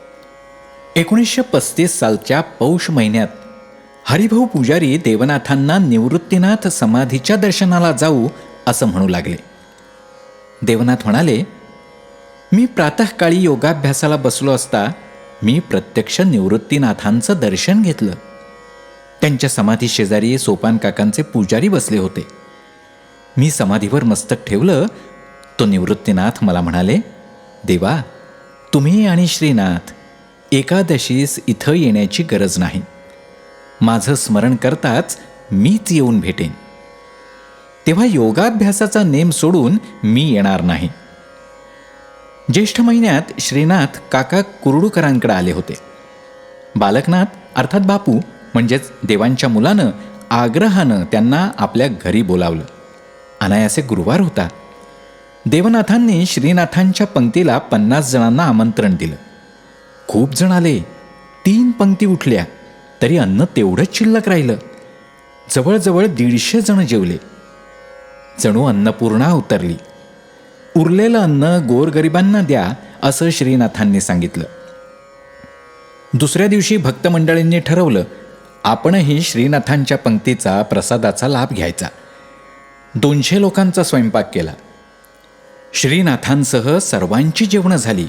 1935 सालच्या पौष महिन्यात हरिभाऊ पुजारी देवनाथांना निवृत्तीनाथ समाधीच्या दर्शनाला जाऊ असं म्हणू लागले. देवनाथ म्हणाले, मी प्रातःकाळी योगाभ्यासाला बसलो असता मी प्रत्यक्ष निवृत्तीनाथांचं दर्शन घेतलं. त्यांच्या समाधी शेजारी सोपान काकांचे पुजारी बसले होते. मी समाधीवर मस्तक ठेवलं, तो निवृत्तीनाथ मला म्हणाले, देवा, तुम्ही आणि श्रीनाथ एकादशीस इथं येण्याची गरज नाही, माझं स्मरण करताच मीच येऊन भेटेन. तेव्हा योगाभ्यासाचा नेम सोडून मी येणार नाही. ज्येष्ठ महिन्यात श्रीनाथ काका कुरडूकरांकडे आले होते. बालकनाथ अर्थात बापू म्हणजेच देवांच्या मुलानं आग्रहानं त्यांना आपल्या घरी बोलावलं. अनायासे गुरुवार होता. देवनाथांनी श्रीनाथांच्या पंक्तीला 50 जणांना आमंत्रण दिलं. खूप जण आले. 3 पंक्ती उठल्या तरी अन्न तेवढंच शिल्लक राहिलं. जवळजवळ 150 जण जेवले. जणू अन्नपूर्णा उतरली. उरलेलं अन्न गोरगरिबांना द्या असं श्रीनाथांनी सांगितलं. दुसऱ्या दिवशी भक्तमंडळींनी ठरवलं, आपणही श्रीनाथांच्या पंक्तीचा प्रसादाचा लाभ घ्यायचा. 200 लोकांचा स्वयंपाक केला. श्रीनाथांसह सर्वांची जेवणं झाली.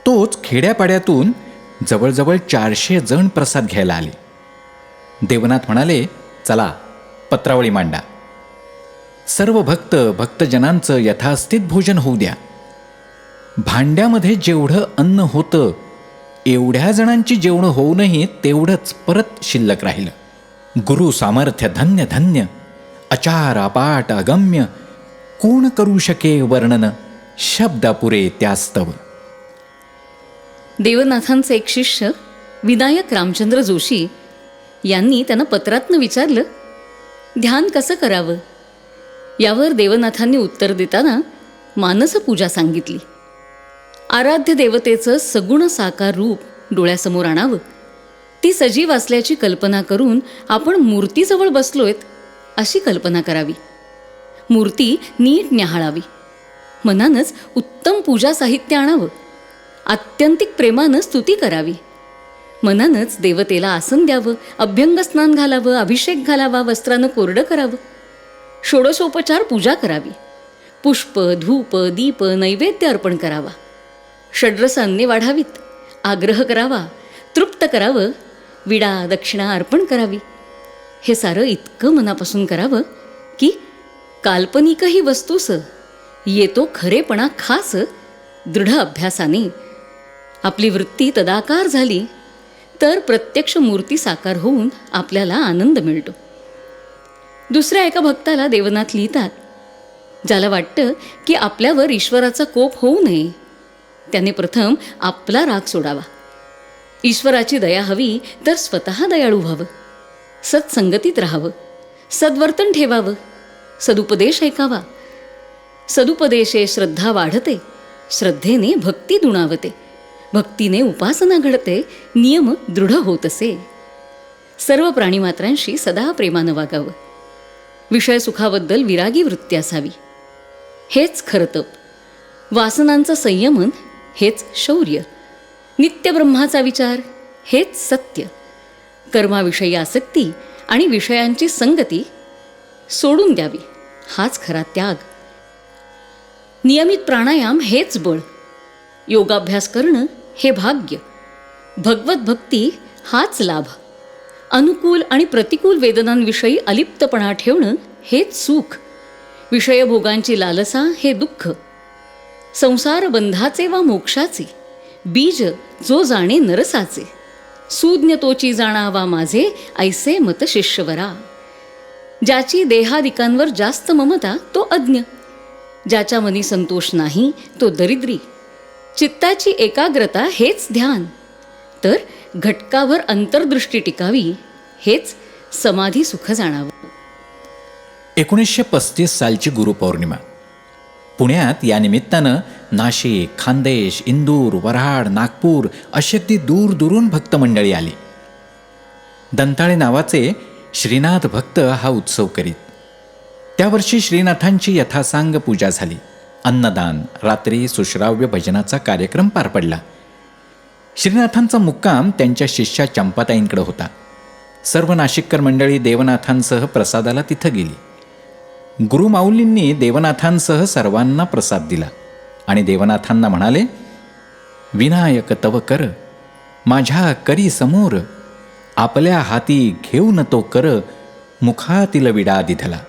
तोच खेड्यापाड्यातून जवळजवळ 400 जण प्रसाद घ्यायला आले. देवनाथ म्हणाले, चला पत्रावळी मांडा. सर्व भक्तजनांचं यथास्थित भोजन होऊ द्या. भांड्यामध्ये जेवढं अन्न होतं एवढ्या जणांची जेवणं होऊनही तेवढंच परत शिल्लक राहिलं. गुरु सामर्थ्य धन्य धन्य, अचार अपाट अगम्य, कोण करू शके वर्णन, शब्दापुरे त्यास्तव. देवनाथांचे एक शिष्य विनायक रामचंद्र जोशी यांनी त्यांना पत्रातनं विचारलं, ध्यान कसं करावं. यावर देवनाथांनी उत्तर देताना मानसपूजा सांगितली. आराध्य देवतेचं सगुण साकार रूप डोळ्यासमोर आणावं. ती सजीव असल्याची कल्पना करून आपण मूर्तीजवळ बसलोयत अशी कल्पना करावी. मूर्ती नीट न्याहाळावी. मनानंच उत्तम पूजा साहित्य आणावं. आत्यंतिक प्रेमानं स्तुती करावी. मनानंच देवतेला आसन द्यावं, अभ्यंगस्नान घालावं, अभिषेक घालावा, वस्त्रानं कोरडं करावं. षोडशोपचार पूजा करावी. पुष्प धूप दीप नैवेद्य अर्पण करावा. षड्रस अन्ने वाढावीत. आग्रह करावा. तृप्त करावं. विडा दक्षिणा अर्पण करावी. हे सारं इतकं मनापासून करावं की काल्पनिकही वस्तूस येतो खरेपणा खास. दृढ अभ्यासाने आपली वृत्ती तदाकार झाली तर प्रत्यक्ष मूर्ती साकार होऊन आपल्याला आनंद मिळतो. दुसऱ्या एका भक्ताला देवनाथ लिहितात, ज्याला वाटतं की आपल्यावर ईश्वराचा कोप होऊ नये त्याने प्रथम आपला राग सोडावा. ईश्वराची दया हवी तर स्वतः दयाळू व्हावं. सत्संगतीत राहावं. सद्वर्तन ठेवावं. सदुपदेश ऐकावा. सदुपदेशे श्रद्धा वाढते. श्रद्धेने भक्ती दुणावते. भक्तीने उपासना घडते. नियम दृढ होत असे. सर्व प्राणीमात्रांशी सदा प्रेमानं वागावं. विषय सुखाबद्दल विरागी वृत्ती असावी. हेच खरं तप. वासनांचं संयमन हेच शौर्य. नित्यब्रह्माचा विचार हेच सत्य. कर्माविषयी आसक्ती आणि विषयांची संगती सोडून द्यावी हाच खरा त्याग. नियमित प्राणायाम हेच बळ. योगाभ्यास करणं हे भाग्य. भगवत भक्ती हाच लाभ. अनुकूल आणि प्रतिकूल वेदनांविषयी अलिप्तपणा ठेवणं हेच सुख. विषयभोगांची लालसा हे दुःख. संसार बंधाचे वा मोक्षाचे बीज जो जाणे नरसाचे. सुज्ञ तोची जाणावा माझे ऐसे मत शिष्यवरा. ज्याची देहादिकांवर जास्त ममता तो अज्ञ. ज्याच्या मनी संतोष नाही तो दरिद्री. चित्ताची एकाग्रता हेच ध्यान. तर घटकावर अंतर्दृष्टी टिकावी हेच समाधी सुख जाणावं. 1935 सालची गुरुपौर्णिमा. पुण्यात या निमित्तानं नाशिक, खान्देश, इंदूर, वऱ्हाड, नागपूर अशी अगदी दूर दूरून भक्तमंडळी आली. दंताळे नावाचे श्रीनाथ भक्त हा उत्सव करीत. त्यावर्षी श्रीनाथांची यथासांग पूजा झाली. अन्नदान, रात्री सुश्राव्य भजनाचा कार्यक्रम पार पडला. श्रीनाथांचा मुक्काम त्यांच्या शिष्या चंपाताईंकडे होता. सर्व नाशिककर मंडळी देवनाथांसह प्रसादाला तिथं गेली. गुरुमाऊलींनी देवनाथांसह सर्वांना प्रसाद दिला आणि देवनाथांना म्हणाले, विनायक तव कर माझ्या करी समोर. आपल्या हाती घेऊन तो कर मुखातील विडा दिधला.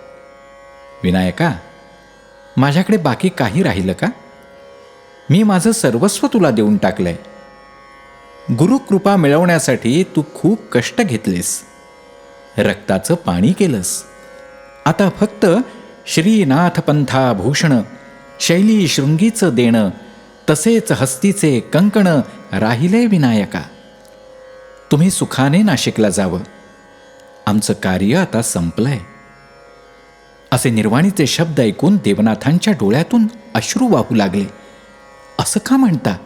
विनायका, माझ्याकडे बाकी काही राहिलं का? मी माझं सर्वस्व तुला देऊन टाकलंय. गुरुकृपा मिळवण्यासाठी तू खूप कष्ट घेतलेस, रक्ताचं पाणी केलंस. आता फक्त श्रीनाथ पंथाभूषण शैली शृंगीचं देणं तसेच हस्तीचे कंकण राहिले विनायका. तुम्ही सुखाने नाशिकला जावं. आमचं कार्य आता संपलंय. असे निर्वाणीचे शब्द ऐकून देवनाथांच्या डोळ्यातून अश्रू वाहू लागले. असं का म्हणता?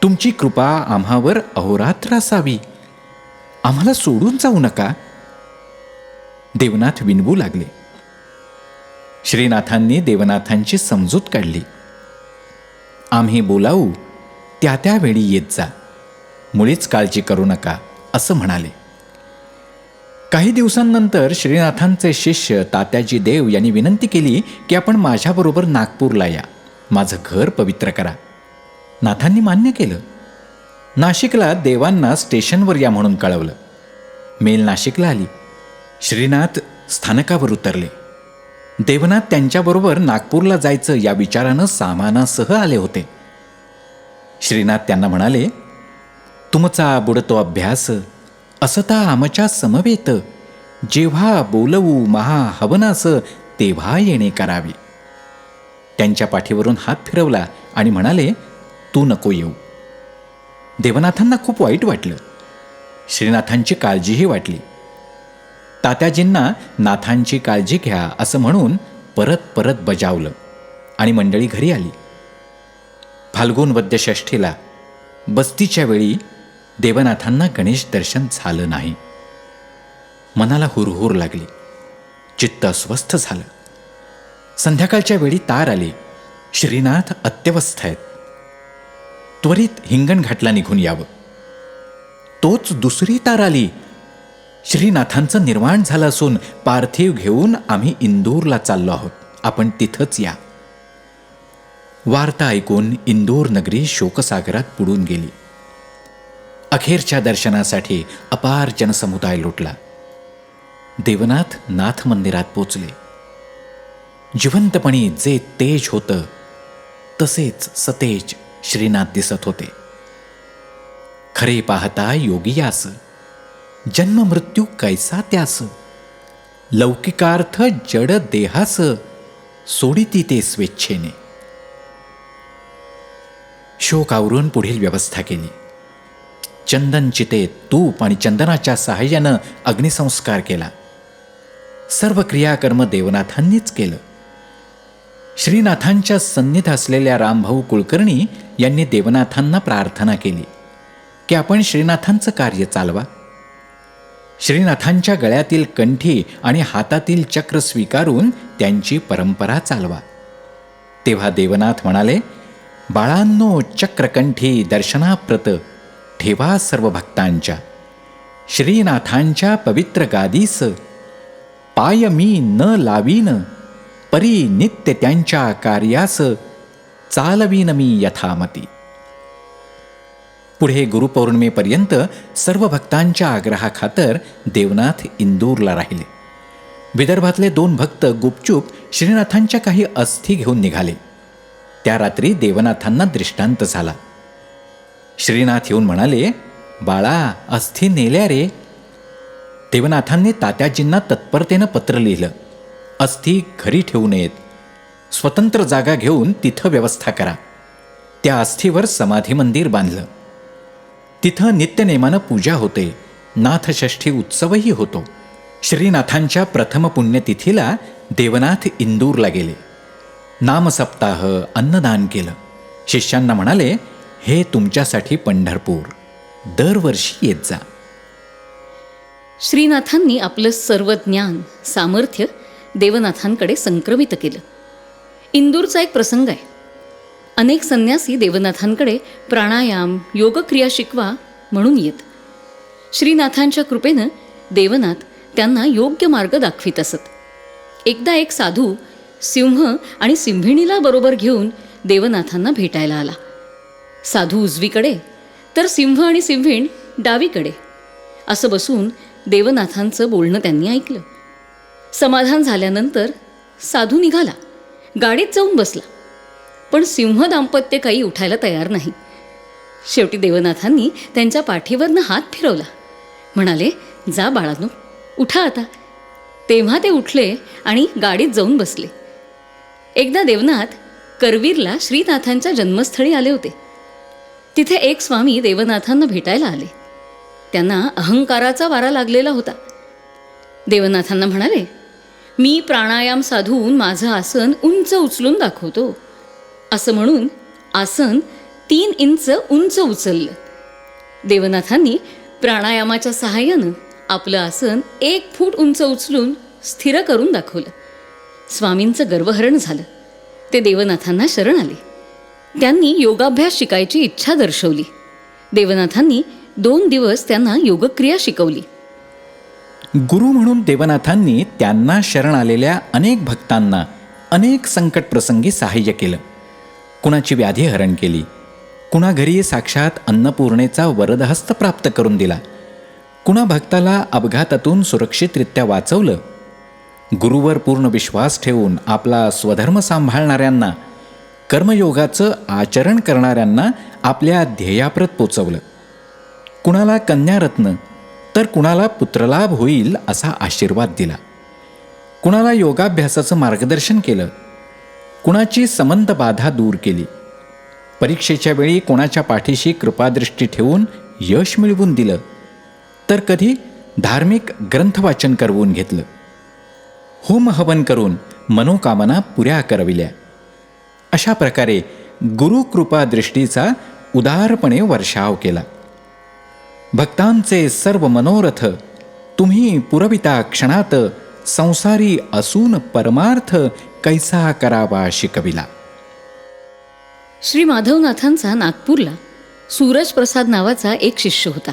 तुमची कृपा आम्हावर अहोरात्र असावी. आम्हाला सोडून जाऊ नका. देवनाथ विनवू लागले. श्रीनाथांनी देवनाथांची समजूत काढली. आम्ही बोलावू त्या त्यावेळी येत जा. मुळीच काळजी करू नका असं म्हणाले. काही दिवसांनंतर श्रीनाथांचे शिष्य तात्याजी देव यांनी विनंती केली की आपण माझ्याबरोबर नागपूरला या. माझं घर पवित्र करा. नाथांनी मान्य केलं. नाशिकला देवांना स्टेशनवर या म्हणून कळवलं. मेल नाशिकला आली. श्रीनाथ स्थानकावर उतरले. देवनाथ त्यांच्याबरोबर नागपूरला जायचं या विचारानं सामानासह आले होते. श्रीनाथ त्यांना म्हणाले, तुमचा बुडतो अभ्यास असता आमच्या समवेत. जेव्हा बोलवू महाहवनास तेव्हा येणे करावे. त्यांच्या पाठीवरून हात फिरवला आणि म्हणाले, तू नको येऊ. देवनाथांना खूप वाईट वाटलं. श्रीनाथांची काळजीही वाटली. तात्याजींना नाथांची काळजी घ्या असं म्हणून परत परत बजावलं आणि मंडळी घरी आली. फाल्गुन वद्य षष्ठीला बस्तीच्या वेळी देवनाथांना गणेश दर्शन झालं नाही. मनाला हुरहुर लागली. चित्त अस्वस्थ झालं. संध्याकाळच्या वेळी तार आली. श्रीनाथ अत्यवस्थ आहेत. त्वरित हिंगणघाटला निघून यावं. तोच दुसरी तार आली. श्रीनाथांचं निर्वाण झालं असून पार्थिव घेऊन आम्ही इंदूरला चाललो आहोत. आपण तिथंच या. वार्ता ऐकून इंदूर नगरी शोकसागरात बुडून गेली. अखेरच्या दर्शनासाठी अपार जनसमुदाय लुटला. देवनाथ नाथ मंदिरात पोचले. जिवंतपणी जे तेज होतं तसेच सतेज श्रीनाथ दिसत होते. खरे पाहता योगी यास, जन्म मृत्यू कैसा त्यास. लौकिकार्थ जड देहास, सोडिती ते स्वेच्छेने. शोक आवरून पुढील व्यवस्था केली. चंदन चितेत तूप आणि चंदनाच्या सहाय्यानं अग्निसंस्कार केला. सर्व क्रियाकर्म देवनाथांनीच केलं. श्रीनाथांच्या सन्निध असलेल्या रामभाऊ कुलकर्णी यांनी देवनाथांना प्रार्थना केली की आपण श्रीनाथांचं कार्य चालवा. श्रीनाथांच्या गळ्यातील कंठी आणि हातातील चक्र स्वीकारून त्यांची परंपरा चालवा. तेव्हा देवनाथ म्हणाले, बाळांनो, चक्रकंठी दर्शनाप्रत ठेवा सर्व भक्तांच्या. श्रीनाथांच्या पवित्र गादीस पाय मी न लावीन, परी नित्य त्यांच्या कार्यास चालवीन मी यथामती. पुढे गुरुपौर्णिमेपर्यंत सर्व भक्तांच्या आग्रहाखातर देवनाथ इंदूरला राहिले. विदर्भातले 2 भक्त गुपचूप श्रीनाथांच्या काही अस्थी घेऊन निघाले. त्या रात्री देवनाथांना दृष्टांत झाला. श्रीनाथ येऊन म्हणाले, बाळा, अस्थी नेल्या रे. देवनाथांनी तात्याजींना तत्परतेनं पत्र लिहिलं. अस्थी घरी ठेवू नयेत, स्वतंत्र जागा घेऊन तिथं व्यवस्था करा. त्या अस्थीवर समाधी मंदिर बांधलं. तिथं नित्यनेमानं पूजा होते. नाथषष्ठी उत्सवही होतो. श्रीनाथांच्या प्रथम पुण्यतिथीला देवनाथ इंदूरला गेले. नामसप्ताह, अन्नदान केलं. शिष्यांना म्हणाले, हे तुमच्यासाठी पंढरपूर, दरवर्षी येत जा. श्रीनाथांनी आपलं सर्व ज्ञान सामर्थ्य देवनाथांकडे संक्रमित केलं. इंदूरचा एक प्रसंग आहे. अनेक संन्यासी देवनाथांकडे प्राणायाम, योगक्रिया शिकवा म्हणून येत. श्रीनाथांच्या कृपेनं देवनाथ त्यांना योग्य मार्ग दाखवित असत. एकदा एक साधू सिंह आणि सिंहिणीला बरोबर घेऊन देवनाथांना भेटायला आला. साधू उजवीकडे तर सिंह आणि सिंहीण डावीकडे असं बसून देवनाथांचं बोलणं त्यांनी ऐकलं. समाधान झाल्यानंतर साधू निघाला, गाडीत जाऊन बसला. पण सिंह दाम्पत्य काही उठायला तयार नाही. शेवटी देवनाथांनी त्यांच्या पाठीवरनं हात फिरवला. म्हणाले, जा बाळांनो, उठा आता. तेव्हा ते उठले आणि गाडीत जाऊन बसले. एकदा देवनाथ करवीरला श्रीनाथांच्या जन्मस्थळी आले होते. तिथे एक स्वामी देवनाथांना भेटायला आले. त्यांना अहंकाराचा वारा लागलेला होता. देवनाथांना म्हणाले, मी प्राणायाम साधून माझं आसन उंच उचलून दाखवतो. असं म्हणून आसन 3 इंच उंच उचललं. देवनाथांनी प्राणायामाच्या सहाय्यानं आपलं आसन 1 फूट उंच उचलून स्थिर करून दाखवलं. स्वामींचं गर्वहरण झालं. ते देवनाथांना शरण आले. त्यांनी योगाभ्यास शिकायची इच्छा दर्शवली. देवनाथांनी 2 दिवस त्यांना योगक्रिया शिकवली. गुरु म्हणून देवनाथांनी त्यांना शरण आलेल्या अनेक भक्तांना अनेक संकट प्रसंगी सहाय्य केलं. कुणाची व्याधी हरण केली, कुणा घरी साक्षात अन्नपूर्णेचा वरदहस्त प्राप्त करून दिला, कुणा भक्ताला अपघातातून सुरक्षितरित्या वाचवलं. गुरुवर पूर्ण विश्वास ठेवून आपला स्वधर्म सांभाळणाऱ्यांना, कर्मयोगाचं आचरण करणाऱ्यांना आपल्या ध्येयाप्रत पोचवलं. कुणाला कन्यारत्न तर कुणाला पुत्रलाभ होईल असा आशीर्वाद दिला. कुणाला योगाभ्यासाचं मार्गदर्शन केलं, कुणाची समंत बाधा दूर केली. परीक्षेच्या वेळी कोणाच्या पाठीशी कृपादृष्टी ठेवून यश मिळवून दिलं, तर कधी धार्मिक ग्रंथवाचन करवून घेतलं. होम हवन करून मनोकामना पुऱ्या करविल्या. अशा प्रकारे गुरुकृपादृष्टीचा उदारपणे वर्षाव केला. भक्तांचे सर्व मनोरथ तुम्ही पुरविता क्षणात, संसारी असून परमार्थ कैसा करावा शिकविला. श्री माधवनाथांचा नागपूरला सूरज प्रसाद नावाचा एक शिष्य होता.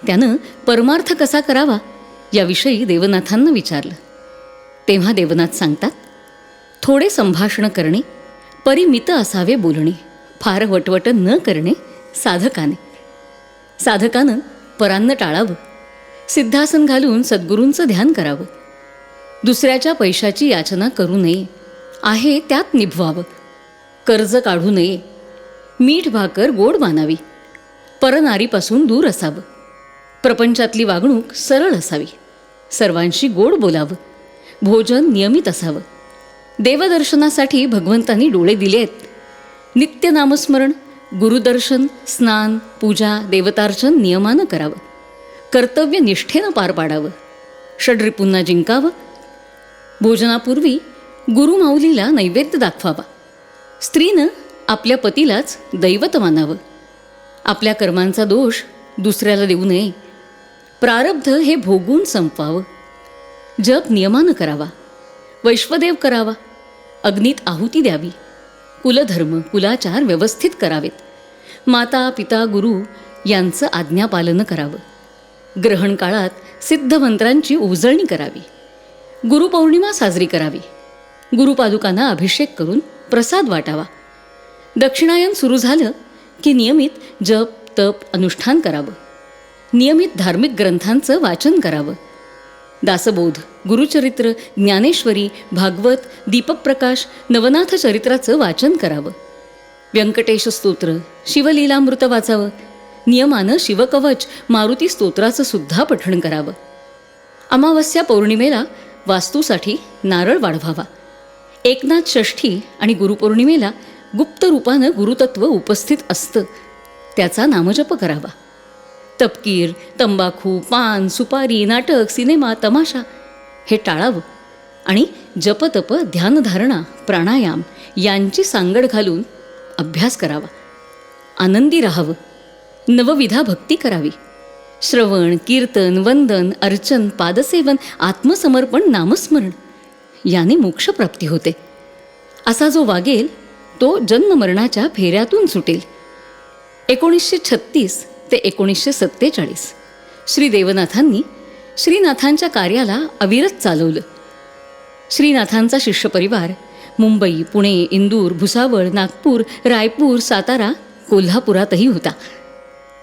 त्यानं परमार्थ कसा करावा याविषयी देवनाथांना विचारलं. तेव्हा देवनाथ सांगतात, थोडे संभाषण करणे, परिमित असावे बोलणे, फार वटवट न करणे साधकाने. साधकानं परान्न टाळावं, सिद्धासन घालून सद्गुरूंचं ध्यान करावं, दुसऱ्याच्या पैशाची याचना करू नये, आहे त्यात निभवावं, कर्ज काढू नये, मीठ भाकर गोड मानावी, परनारीपासून दूर असावं, प्रपंचातली वागणूक सरळ असावी, सर्वांशी गोड बोलावं, भोजन नियमित असावं, देवदर्शनासाठी भगवंतांनी डोळे दिलेत, नित्य नामस्मरण, गुरुदर्शन, स्नान, पूजा, देवतार्चन नियमानं करावं, कर्तव्य निष्ठेनं पार पाडावं, षड्रिपूंना जिंकावं, भोजनापूर्वी गुरुमाऊलीला नैवेद्य दाखवावा, स्त्रीनं आपल्या पतीलाच दैवत मानावं, आपल्या कर्मांचा दोष दुसऱ्याला देऊ नये, प्रारब्ध हे भोगून संपवावं. जप नियमानं करावा, वैश्वदेव करावा, अग्नीत आहुती द्यावी, कुलधर्म कुलाचार व्यवस्थित करावेत, माता पिता गुरु यांचं आज्ञापालन करावं, ग्रहण काळात सिद्ध मंत्रांची उजळणी करावी, गुरुपौर्णिमा साजरी करावी, गुरुपादुकांना अभिषेक करून प्रसाद वाटावा, दक्षिणायन सुरू झालं की नियमित जप तप अनुष्ठान करावं, नियमित धार्मिक ग्रंथांचं वाचन करावं, दासबोध, गुरुचरित्र, ज्ञानेश्वरी, भागवत, दीपकप्रकाश, नवनाथ चरित्राचं वाचन करावं, व्यंकटेश स्तोत्र, शिवलीलामृत वाचावं, नियमानं शिवकवच, मारुती स्तोत्राचं सुद्धा पठण करावं. अमावस्या पौर्णिमेला वास्तूसाठी नारळ वाढवावा. एकनाथ षष्ठी आणि गुरुपौर्णिमेला गुप्त रूपानं गुरुतत्व उपस्थित असतं, त्याचा नामजप करावा. तपकीर, तंबाखू, पान, सुपारी, नाटक, सिनेमा, तमाशा हे टाळावं आणि जपतप, ध्यानधारणा, प्राणायाम यांची सांगड घालून अभ्यास करावा. आनंदी राहावं, नवविधा भक्ती करावी. श्रवण, कीर्तन, वंदन, अर्चन, पादसेवन, आत्मसमर्पण, नामस्मरण याने मोक्षप्राप्ती होते. असा जो वागेल तो जन्ममरणाच्या फेऱ्यातून सुटेल. 1936 ते 1947 श्री देवनाथांनी श्रीनाथांच्या कार्याला अविरत चालवलं. श्रीनाथांचा शिष्यपरिवार मुंबई, पुणे, इंदूर, भुसावळ, नागपूर, रायपूर, सातारा, कोल्हापुरातही होता.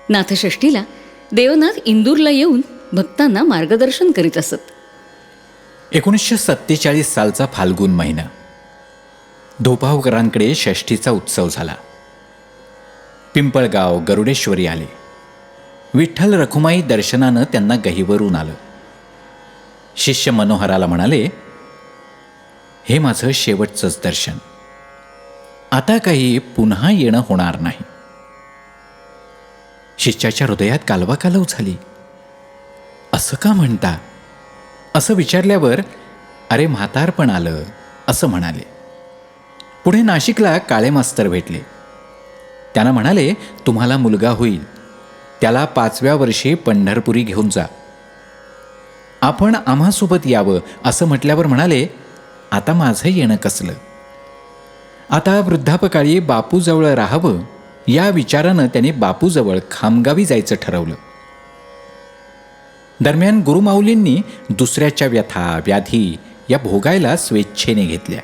नाथषष्ठीला देवनाथ इंदूरला येऊन भक्तांना मार्गदर्शन करीत असत. 1947 सालचा फाल्गुन महिना. धोपावकरांकडे षष्ठीचा उत्सव झाला. पिंपळगाव, गरुडेश्वरी आले. विठ्ठल रखुमाई दर्शनानं त्यांना गहिवरून आलं. शिष्य मनोहराला म्हणाले, हे माझं शेवटचंच दर्शन, आता काही पुन्हा येणं होणार नाही. शिष्याच्या हृदयात कालवाकालव झाली. असं का म्हणता? असं विचारल्यावर अरे म्हातारपण आलं असं म्हणाले. पुढे नाशिकला काळे मास्तर भेटले. त्यांना म्हणाले, तुम्हाला मुलगा होईल, त्याला 5व्या वर्षी पंढरपुरी घेऊन जा. आपण आम्हासोबत यावं असं म्हटल्यावर म्हणाले, आता माझं येणं कसलं? आता वृद्धापकाळी बापूजवळ राहावं या विचारानं त्यांनी बापूजवळ खामगावी जायचं ठरवलं. दरम्यान गुरुमाऊलींनी दुसऱ्याच्या व्यथा व्याधी या भोगायला स्वेच्छेने घेतल्या.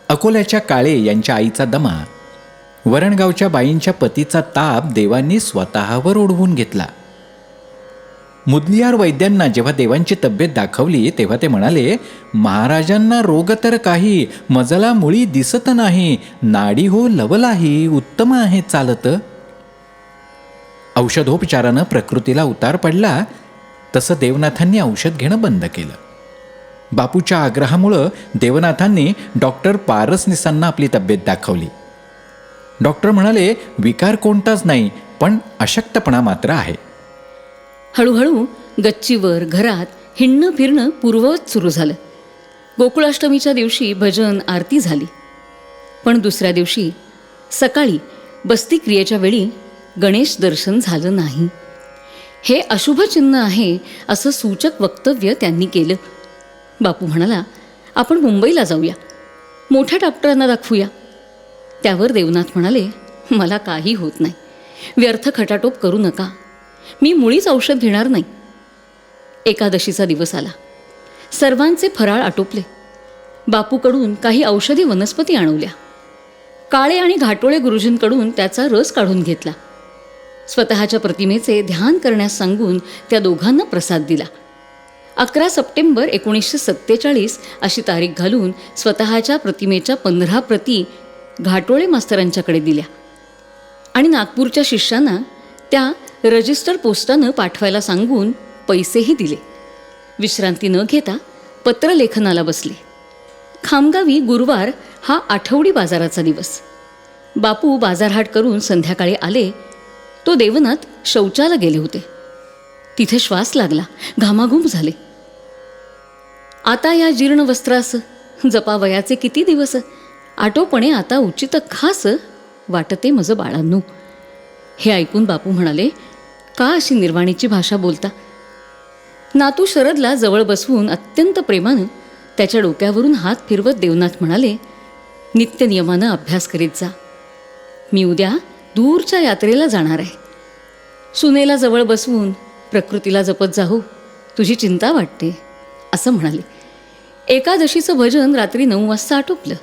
अकोल्याच्या काळे यांच्या आईचा दमा, वरणगावच्या बाईंच्या पतीचा ताप देवांनी स्वतःवर ओढवून घेतला. मुदलियार वैद्यांना जेव्हा देवांची तब्येत दाखवली तेव्हा ते म्हणाले, महाराजांना रोग तर काही, मजला मुळी दिसत नाही, नाडी हो लवलाही, उत्तम आहे चालत. औषधोपचारानं प्रकृतीला उतार पडला तसं देवनाथांनी औषध घेणं बंद केलं. बापूच्या आग्रहामुळं देवनाथांनी डॉक्टर पारसनिसांना आपली तब्येत दाखवली. डॉक्टर म्हणाले, विकार कोणताच नाही, पण अशक्तपणा मात्र आहे. हळूहळू गच्चीवर घरात हिंडणं फिरणं पूर्ववत सुरू झालं. गोकुळाष्टमीच्या दिवशी भजन आरती झाली. पण दुसऱ्या दिवशी सकाळी बस्ती क्रियेच्या वेळी गणेश दर्शन झालं नाही. हे अशुभ चिन्ह आहे असं सूचक वक्तव्य त्यांनी केलं. बापू म्हणाला, आपण मुंबईला जाऊया, मोठ्या डॉक्टरांना दाखवूया. त्यावर देवनाथ म्हणाले, मला काही होत नाही, व्यर्थ खटाटोप करू नका, मी मुळीच औषध घेणार नाही. एकादशीचा दिवस आला. सर्वांचे फराळ आटोपले. बापूकडून काही औषधी वनस्पती आणवल्या. काळे आणि घाटोळे गुरुजींकडून त्याचा रस काढून घेतला. स्वतःच्या प्रतिमेचे ध्यान करण्यास सांगून त्या दोघांना प्रसाद दिला. 11 सप्टेंबर 1947 अशी तारीख घालून स्वतःच्या प्रतिमेच्या 15 प्रती घाटोळे मास्तरांच्याकडे दिल्या आणि नागपूरच्या शिष्यांना त्या रजिस्टर पोस्टानं पाठवायला सांगून पैसेही दिले. विश्रांती न घेता पत्रलेखनाला बसले. खामगावी गुरुवार हा आठवडी बाजाराचा दिवस. बापू बाजारहाट करून संध्याकाळी आले तो देवनाथ शौचाला गेले होते. तिथे श्वास लागला, घामाघूम झाले. आता या जीर्ण वस्त्रास जपावयाचे किती दिवस, आटोपणे आता उचित खास वाटते मज बाळांनो. हे ऐकून बापू म्हणाले, का अशी निर्वाणीची भाषा बोलता? नातू शरदला जवळ बसवून अत्यंत प्रेमानं त्याच्या डोक्यावरून हात फिरवत देवनाथ म्हणाले, नित्यनियमानं अभ्यास करीत जा. मी उद्या दूरच्या यात्रेला जाणार आहे. सुनेला जवळ बसवून प्रकृतीला जपत जाऊ, तुझी चिंता वाटते, असं म्हणाले. एकादशीचं भजन रात्री 9 वाजता आटोपलं.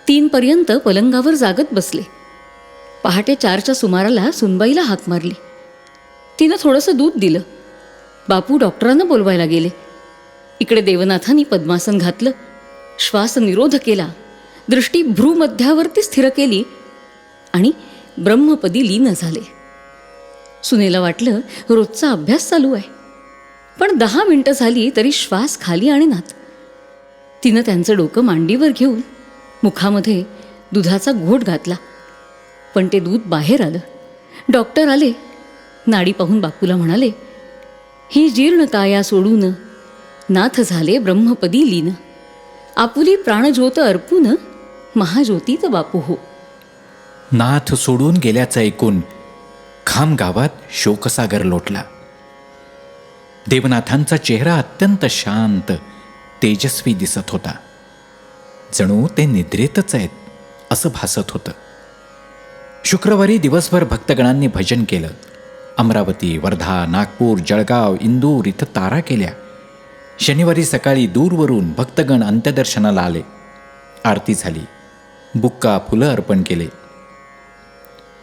3 पर्यंत पलंगावर जागत बसले. पहाटे 4च्या सुमाराला सुनबाईला हाक मारली. तिनं थोडंसं दूध दिलं. बापू डॉक्टरांना बोलवायला गेले. इकडे देवनाथांनी पद्मासन घातलं, श्वास निरोध केला, दृष्टी भ्रूमध्यावरती स्थिर केली आणि ब्रह्मपदी लीन झाले. सुनेला वाटलं रोजचा अभ्यास चालू आहे, पण 10 मिनिटं झाली तरी श्वास खाली आणेनात. तिनं त्यांचं डोकं मांडीवर घेऊन मुखामध्ये दुधाचा घोट घातला, पण ते दूध बाहेर आलं. डॉक्टर आले. नाडी पाहून बापूला म्हणाले, ही जीर्ण काया सोडून नाथ झाले ब्रह्मपदी लीन. आपुली प्राणज्योत अर्पून महाज्योतीत बापू हो. नाथ सोडून गेल्याचं ऐकून खाम गावात शोकसागर लोटला. देवनाथांचा चेहरा अत्यंत शांत, तेजस्वी दिसत होता. जणू ते निद्रेतच आहेत असं भासत होतं. शुक्रवारी दिवसभर भक्तगणांनी भजन केलं. अमरावती, वर्धा, नागपूर, जळगाव, इंदूर इथं तारा केल्या. शनिवारी सकाळी दूरवरून भक्तगण अंत्यदर्शनाला आले. आरती झाली. बुक्का फुलं अर्पण केले.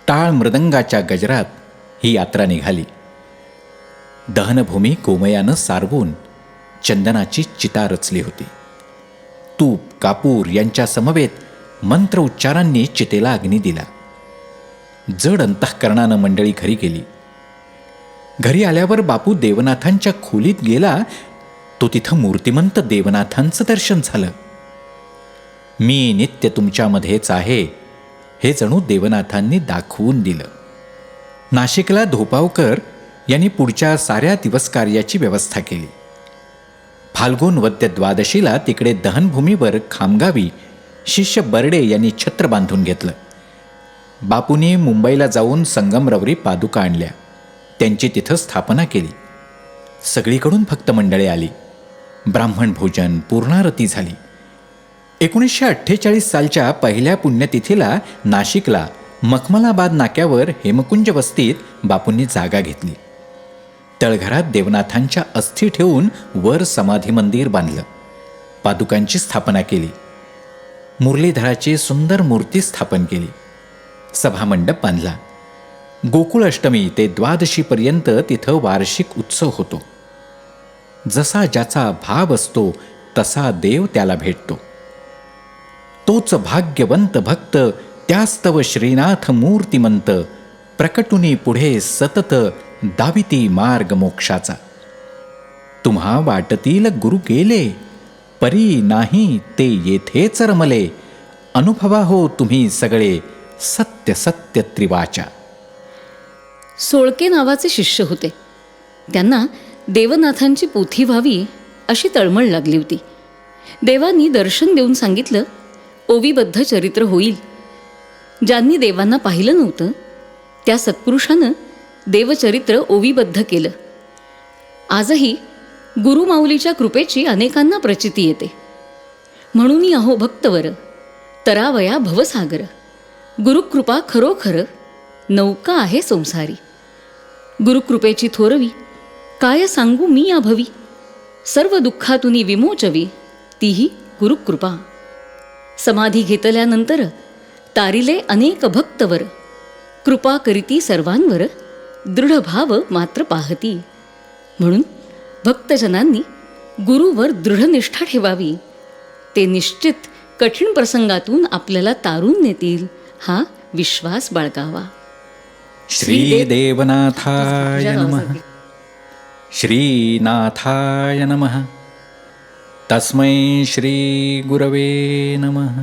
टाळ मृदंगाच्या गजरात ही यात्रा निघाली. दहनभूमी गोमयानं सारवून चंदनाची चिता रचली होती. तूप, कापूर यांच्या समवेत मंत्र उच्चारांनी चितेला अग्नी दिला. जड अंतःकरणानं मंडळी घरी गेली. घरी आल्यावर बापू देवनाथांच्या खोलीत गेला. तो तिथं मूर्तिमंत देवनाथांचं दर्शन झालं. मी नित्य तुमच्यामध्येच आहे हे जणू देवनाथांनी दाखवून दिलं. नाशिकला धोपावकर यांनी पुढच्या साऱ्या दिवस कार्याची व्यवस्था केली. फाल्गुन वद्य द्वादशीला तिकडे दहनभूमीवर खामगावी शिष्य बर्डे यांनी छत्र बांधून घेतलं. बापूंनी मुंबईला जाऊन संगमरवरी पादुका आणल्या. त्यांची तिथं स्थापना केली. सगळीकडून भक्त मंडळी आली. ब्राह्मण भोजन, पूर्णारती झाली. 1948 सालच्या पहिल्या पुण्यतिथीला नाशिकला मखमलाबाद नाक्यावर हेमकुंज वस्तीत बापूंनी जागा घेतली. तळघरात देवनाथांच्या अस्थी ठेवून वर समाधी मंदिर बांधलं. पादुकांची स्थापना केली. मुरलीधराची सुंदर मूर्ती स्थापन केली. सभामंडप बांधला. गोकुळ अष्टमी ते द्वादशीपर्यंत तिथं वार्षिक उत्सव होतो. जसा ज्याचा भाव असतो तसा देव त्याला भेटतो. तोच भाग्यवंत भक्त त्यास्तव श्रीनाथ मूर्तिमंत, प्रकटुनी पुढे सतत दाविती मार्ग मोक्षाचा. तुम्हा वाटतील गुरु गेले, परी नाही ते येथेच रमले, अनुभवा हो तुम्ही सगळे सत्य सत्य त्रिवाचा. सोळके नावाचे शिष्य होते. त्यांना देवनाथांची पोथी व्हावी अशी तळमळ लागली होती. देवांनी दर्शन देऊन सांगितलं, ओवीबद्ध चरित्र होईल. ज्यांनी देवांना पाहिलं नव्हतं त्या सत्पुरुषानं देवचरित्र ओवीबद्ध केलं. आजही गुरुमाऊलीच्या कृपेची अनेकांना प्रचिती येते. म्हणून अहो भक्तवर तरावया भवसागर, गुरुकृपा खरोखर नौका आहे संसारी. गुरुकृपेची थोरवी काय सांगू मी या भवी, सर्व दुःखातुनी विमोचवी तीही गुरुकृपा. समाधी घेतल्यानंतर तारिले अनेक भक्तवर, कृपा करीती सर्वांवर, दृढ भाव मात्र पाहती. म्हणून भक्तजनांनी गुरुवर दृढनिष्ठा ठेवावी. ते निश्चित कठीण प्रसंगातून आपल्याला तारून नेतील हा विश्वास बाळगावा. श्री देवनाथाय नमः. श्रीनाथाय नमः. तस्मै श्री गुरवे नमः.